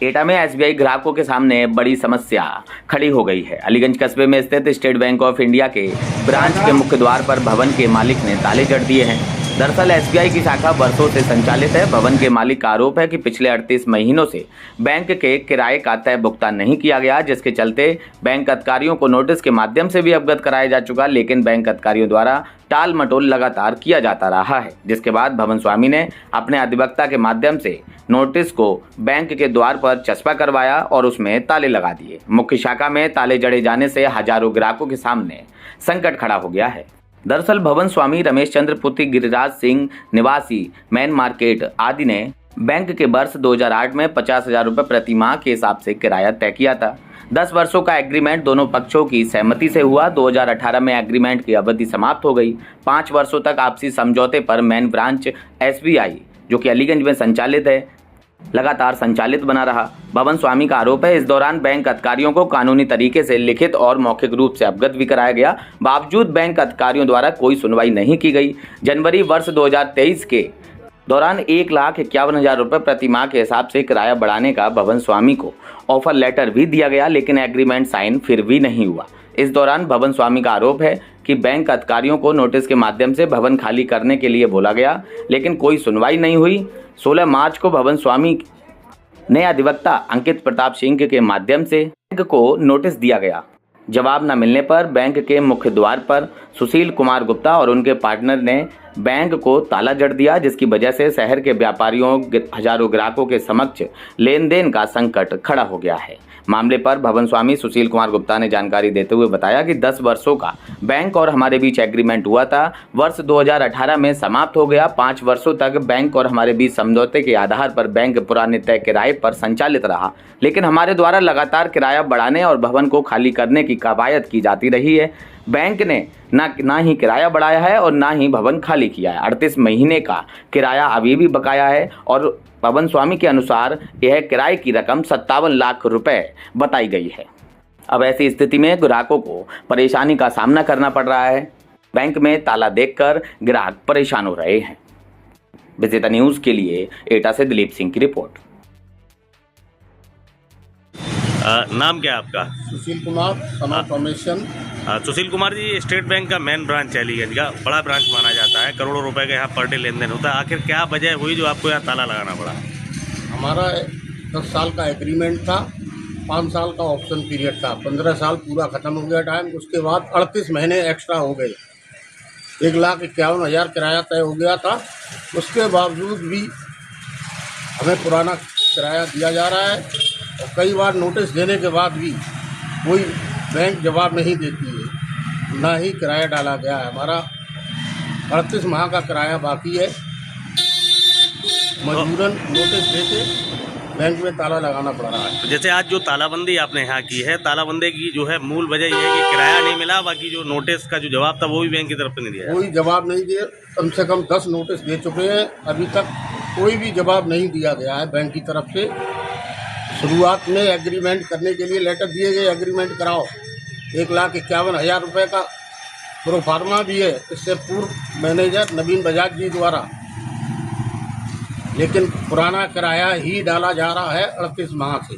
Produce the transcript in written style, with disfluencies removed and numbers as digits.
एटा में एसबीआई ग्राहकों के सामने बड़ी समस्या खड़ी हो गई है। अलीगंज कस्बे में स्थित स्टेट बैंक ऑफ इंडिया के ब्रांच के मुख्य द्वार पर भवन के मालिक ने ताले जड़ दिए हैं। दरअसल एसबीआई की शाखा वर्षों से संचालित है। भवन के मालिक का आरोप है कि पिछले 38 महीनों से बैंक के किराए का तय भुगतान नहीं किया गया, जिसके चलते बैंक अधिकारियों को नोटिस के माध्यम से भी अवगत कराया जा चुका, लेकिन बैंक अधिकारियों द्वारा टाल मटोल लगातार किया जाता रहा है। जिसके बाद भवन स्वामी ने अपने अधिवक्ता के माध्यम से नोटिस को बैंक के द्वार पर चस्पा करवाया और उसमें ताले लगा दिए। मुख्य शाखा में ताले जड़े जाने से हजारों ग्राहकों के सामने संकट खड़ा हो गया है। दरअसल भवन स्वामी रमेश चंद्र पुत्री गिरिराज सिंह निवासी मैन मार्केट आदि ने बैंक के वर्ष 2008 में 50,000 रुपये प्रति माह के हिसाब से किराया तय किया था। 10 वर्षों का एग्रीमेंट दोनों पक्षों की सहमति से हुआ। 2018 में एग्रीमेंट की अवधि समाप्त हो गई। 5 वर्षों तक आपसी समझौते पर मेन ब्रांच एसबीआई, जो कि अलीगंज में संचालित है, लगातार संचालित बना रहा। भवन स्वामी का आरोप है इस दौरान बैंक अधिकारियों को कानूनी तरीके से लिखित और मौखिक रूप से अवगत भी कराया गया, बावजूद बैंक अधिकारियों द्वारा कोई सुनवाई नहीं की गई। जनवरी वर्ष 2023 के दौरान 1,51,000 रुपये प्रति माह के हिसाब से किराया बढ़ाने का भवन स्वामी को ऑफर लेटर भी दिया गया, लेकिन एग्रीमेंट साइन फिर भी नहीं हुआ। इस दौरान भवन स्वामी का आरोप है कि बैंक अधिकारियों को नोटिस के माध्यम से भवन खाली करने के लिए बोला गया, लेकिन कोई सुनवाई नहीं हुई। 16 मार्च को भवन स्वामी ने अधिवक्ता अंकित प्रताप सिंह के माध्यम से बैंक को नोटिस दिया गया। जवाब न मिलने पर बैंक के मुख्य द्वार पर सुशील कुमार गुप्ता और उनके पार्टनर ने बैंक को ताला जड़ दिया, जिसकी वजह से शहर के व्यापारियों हजारों ग्राहकों के समक्ष लेन देन का संकट खड़ा हो गया है। मामले पर भवन स्वामी सुशील कुमार गुप्ता ने जानकारी देते हुए बताया कि 10 वर्षों का बैंक और हमारे बीच एग्रीमेंट हुआ था। वर्ष 2018 में समाप्त हो गया। 5 वर्षों तक बैंक और हमारे बीच समझौते के आधार पर बैंक पुराने तय किराए पर संचालित रहा, लेकिन हमारे द्वारा लगातार किराया बढ़ाने और भवन को खाली करने की कवायद की जाती रही है। बैंक ने ना ही किराया बढ़ाया है और ना ही भवन खाली किया है। 38 महीने का किराया अभी भी बकाया है और भवन स्वामी के अनुसार यह किराए की रकम 57 लाख रुपए बताई गई है। अब ऐसी स्थिति में ग्राहकों को परेशानी का सामना करना पड़ रहा है। बैंक में ताला देखकर ग्राहक परेशान हो रहे हैं। विजेता न्यूज के लिए एटा से दिलीप सिंह की रिपोर्ट। नाम क्या है आपका? Sushil Kumar, son of commission. Sushil Kumar ji, State Bank का मेन ब्रांच है अलीगंज का, बड़ा ब्रांच माना जाता है, करोड़ों रुपए का यहाँ पर डे लेन देन होता है। आखिर क्या वजह हुई जो आपको यहाँ ताला लगाना पड़ा? हमारा 10 साल का एग्रीमेंट था, 5 साल का ऑप्शन पीरियड था, 15 साल पूरा ख़त्म हो गया टाइम। उसके बाद 38 महीने एक्स्ट्रा हो गए, 1,51,000 किराया तय हो गया था। उसके बावजूद भी हमें पुराना किराया दिया जा रहा है और कई बार नोटिस देने के बाद भी कोई बैंक जवाब नहीं देती है, ना ही किराया डाला गया है। हमारा 38 माह का किराया बाकी है। मजबूरन नोटिस देके बैंक में ताला लगाना पड़ रहा है। जैसे आज जो तालाबंदी आपने यहाँ की है, तालाबंदी की जो है मूल वजह यह है कि किराया नहीं मिला, बाकी जो नोटिस का जो जवाब था वो भी बैंक की तरफ से नहीं दिया। कोई जवाब नहीं दिया। कम से कम 10 नोटिस दे चुके हैं, अभी तक कोई भी जवाब नहीं दिया गया है बैंक की तरफ से। शुरुआत में एग्रीमेंट करने के लिए लेटर दिए गए, एग्रीमेंट कराओ, 1,51,000 रुपये का प्रोफार्मा भी है इससे पूर्व मैनेजर नवीन बजाज जी द्वारा, लेकिन पुराना किराया ही डाला जा रहा है 38 माह से।